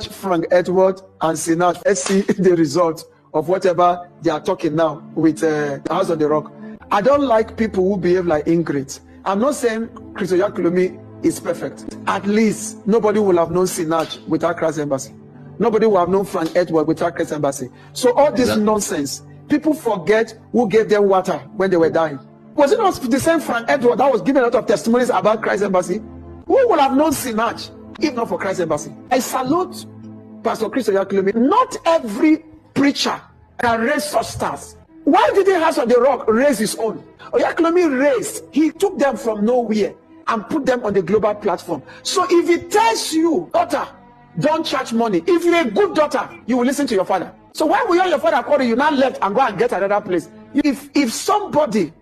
Frank Edward and Sinach. Let's see the result of whatever they are talking now with the House on the Rock. I don't like people who behave like ingrates. I'm not saying Christo Yakulomi is perfect. At least nobody will have known Sinach without Christ Embassy. Nobody will have known Frank Edward without Christ Embassy. So all this nonsense, people forget who gave them water when they were dying. Was it not the same Frank Edward that was giving a lot of testimonies about Christ Embassy? Who would have known Sinach if not for Christ Embassy? I salute Pastor Christo Yakulomi. Not every preacher can raise such stars. Why did the House of the Rock raise his own? Yakulomi raised. He took them from nowhere and put them on the global platform. So if he tells you, daughter, don't charge money. If you're a good daughter, you will listen to your father. So why will your father call you now left and go and get another place? If somebody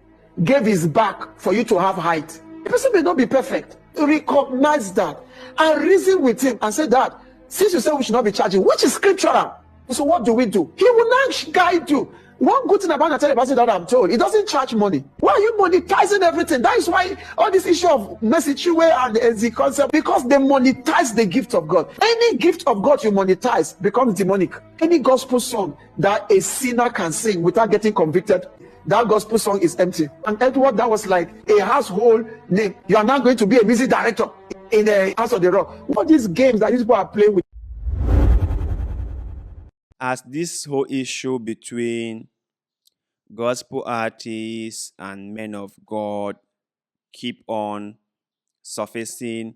gave his back for you to have height, the person may not be perfect. Recognize that and reason with him and say that since you say we should not be charging, which is scriptural, so what do? He will not guide you. One good thing about Natalia Bassey that I'm told, it doesn't charge money. Why are you monetizing everything? That is why all this issue of message and the concept, because they monetize the gift of God. Any gift of God you monetize becomes demonic. Any gospel song that a sinner can sing without getting convicted, that gospel song is empty. And Edward, that was like a household name. You are now going to be a music director in the House of the Rock. What these games that these people are playing with? As this whole issue between gospel artists and men of God keep on surfacing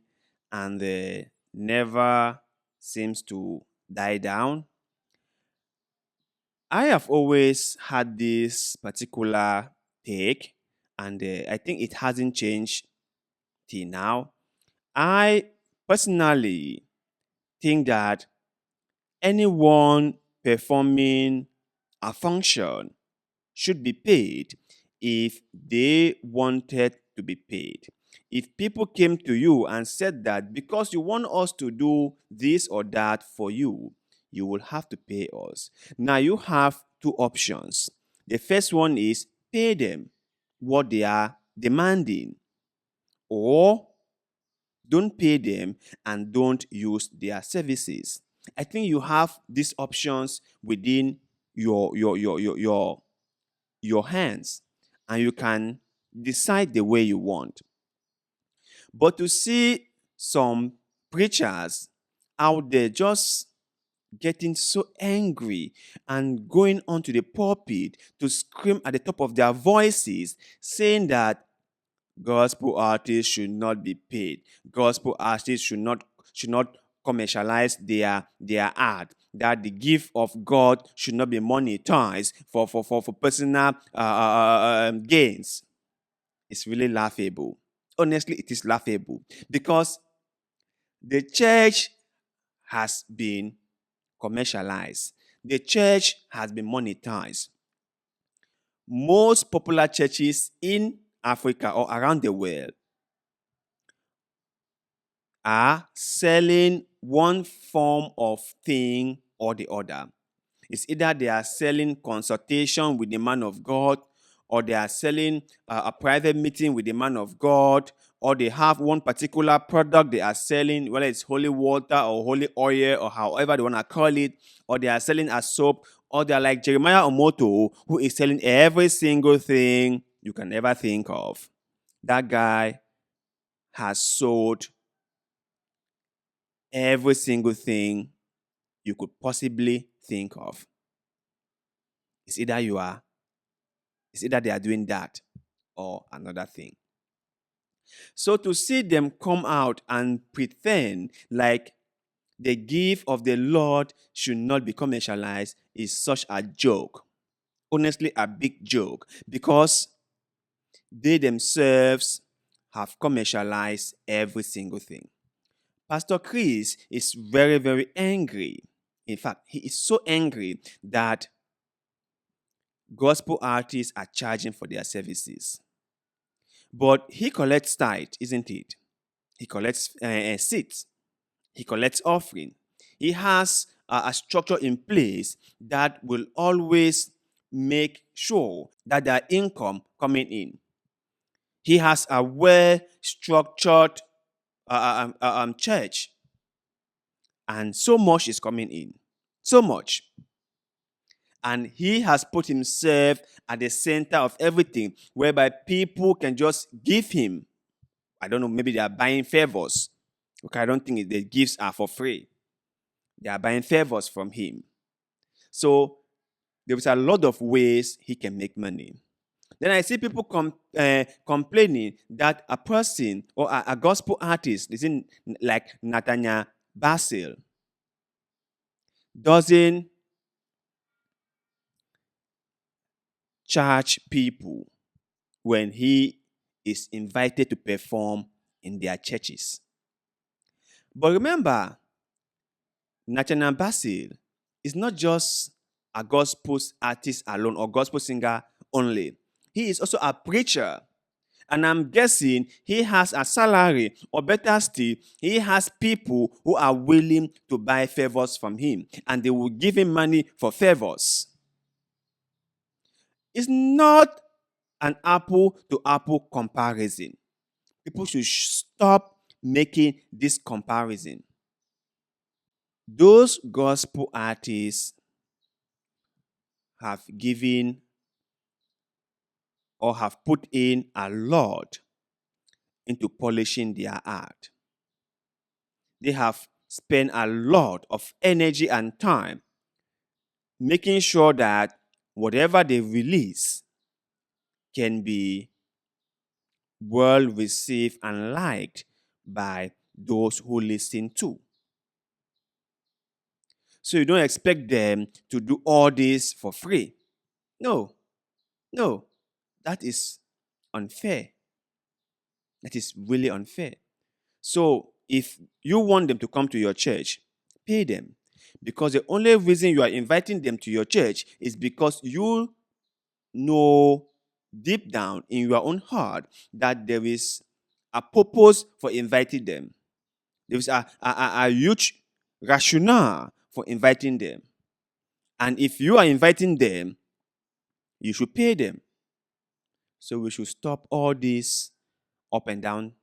and never seems to die down, I have always had this particular take, and I think it hasn't changed till now. I personally think that anyone performing a function should be paid if they wanted to be paid. If people came to you and said that because you want us to do this or that for you, you will have to pay us. Now you have two options. The first one is pay them what they are demanding, or don't pay them and don't use their services. I think you have these options within your hands, and you can decide the way you want. But to see some preachers out there just getting so angry and going onto the pulpit to scream at the top of their voices, saying that gospel artists should not be paid, gospel artists should not commercialize their art, that the gift of God should not be monetized for personal gains. It's really laughable. Honestly, it is laughable because the church has been commercialized. The church has been monetized. Most popular churches in Africa or around the world are selling one form of thing or the other. It's either they are selling consultation with the man of God, or they are selling a private meeting with the man of God, or they have one particular product they are selling, whether it's holy water or holy oil or however they want to call it, or they are selling a soap, or they are like Jeremiah Omoto, who is selling every single thing you can ever think of. That guy has sold every single thing you could possibly think of. It's either they are doing that or another thing. So to see them come out and pretend like the gift of the Lord should not be commercialized is such a joke. Honestly, a big joke, because they themselves have commercialized every single thing. Pastor Chris is very, very angry. In fact, he is so angry that gospel artists are charging for their services. But he collects tithe, isn't it? He collects seats. He collects offering. He has a structure in place that will always make sure that there are income coming in. He has a well-structured church. And so much is coming in. So much. And he has put himself at the center of everything, whereby people can just give him. I don't know, maybe they are buying favors. Okay, I don't think the gifts are for free. They are buying favors from him. So there is a lot of ways he can make money. Then I see people complaining that a person or a gospel artist, like Nathaniel Basil, doesn't charge people when he is invited to perform in their churches. But remember, Nathaniel Basil is not just a gospel artist alone or gospel singer only. He is also a preacher. And I'm guessing he has a salary, or better still, he has people who are willing to buy favors from him, and they will give him money for favors. It's not an apple to apple comparison. People should stop making this comparison. Those gospel artists have given or have put in a lot into polishing their art. They have spent a lot of energy and time making sure that whatever they release can be well received and liked by those who listen to. So you don't expect them to do all this for free. No, no, that is unfair. That is really unfair. So if you want them to come to your church, pay them. Because the only reason you are inviting them to your church is because you know deep down in your own heart that there is a purpose for inviting them. There is a huge rationale for inviting them. And if you are inviting them, you should pay them. So we should stop all this up and down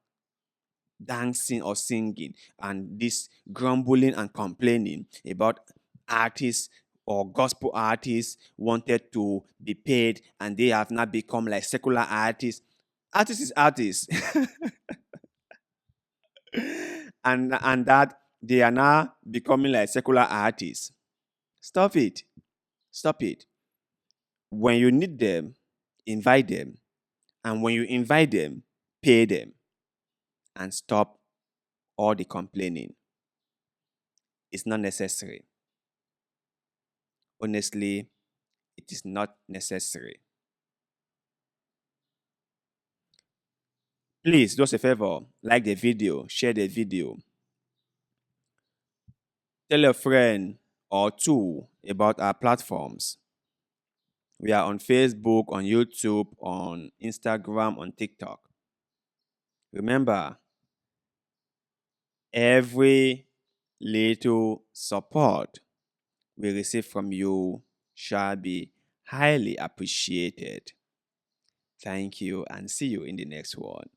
dancing or singing and this grumbling and complaining about artists or gospel artists wanted to be paid and they have not become like secular artists. Artist is artist. and that they are now becoming like secular artists. Stop it. Stop it. When you need them, invite them. And when you invite them, pay them. And stop all the complaining. It's not necessary. Honestly, it is not necessary. Please do us a favor, like the video, share the video. Tell a friend or two about our platforms. We are on Facebook, on YouTube, on Instagram, on TikTok. Remember, every little support we receive from you shall be highly appreciated. Thank you and see you in the next one.